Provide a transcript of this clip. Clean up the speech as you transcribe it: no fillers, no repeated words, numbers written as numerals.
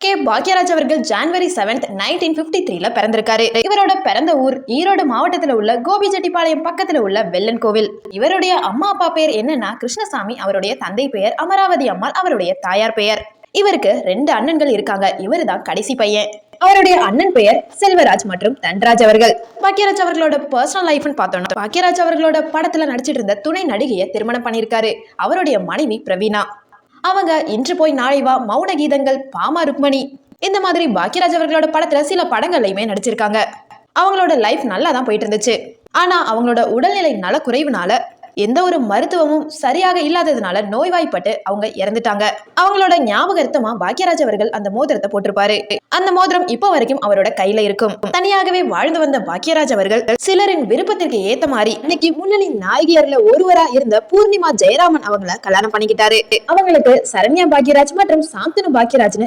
பாக்யராஜ் அவர்கள் ஜனவரி 7, 1953 பிறந்திருக்காரு. இவரோட பிறந்த ஊர் ஈரோடு மாவட்டத்துல உள்ள கோபிச்செட்டிப்பாளையம் பக்கத்துல உள்ள வெள்ளன் கோவில். இவருடைய அம்மா அப்பா பெயர் என்னன்னா கிருஷ்ணசாமி, அவருடைய தந்தை பெயர் அமராவதி அம்மாள், அவருடைய தாயார் பெயர். இவருக்கு 2 அண்ணன்கள் இருக்காங்க. இவரு தான் கடைசி பையன். அவருடைய அண்ணன் பெயர் செல்வராஜ் மற்றும் தன்ராஜ் அவர்கள். பாக்யராஜ் அவர்களோட பர்சனல் லைஃப்னு பார்த்தோம்னா, பாக்யராஜ் அவர்களோட படத்துல நடிச்சிட்டு இருந்த துணை நடிகையை திருமணம் பண்ணியிருக்காரு. அவருடைய மனைவி பிரவீனா. அவங்க இன்று போய் நாளை வா, மௌன கீதங்கள், பாமா ருக்மணி, இந்த மாதிரி பாக்யராஜ் அவர்களோட படத்துல சில படங்கள்லையுமே நடிச்சிருக்காங்க. அவங்களோட லைஃப் நல்லா தான் போயிட்டு இருந்துச்சு. ஆனா அவங்களோட உடல்நிலை நலக்குறைவுனால எந்த ஒரு மருத்துவமும் சரியாக இல்லாததுனால நோய்வாய்ப்பட்டு அவங்க இறந்துட்டாங்க. அவங்களோட ஞாபகார்த்தமா பாக்யராஜ் அவர்கள் அந்த மோதிரத்தை போட்டிருப்பாரு. அந்த மோதிரம் இப்போ வரைக்கும் அவரோட கையில இருக்கும். தனியாகவே வாழ்ந்து வந்த பாக்யராஜ் அவர்கள் சிலரின் விருப்பத்திற்கு ஏத்த மாதிரி இன்னைக்கு முன்னணி நாயகியர்ல ஒருவரா இருந்த பூர்ணிமா ஜெயராமன் அவங்கள கல்யாணம் பண்ணிக்கிட்டாரு. அவங்களுக்கு சரண்யா பாக்யராஜ் மற்றும் சாந்தனு பாக்யராஜ்னு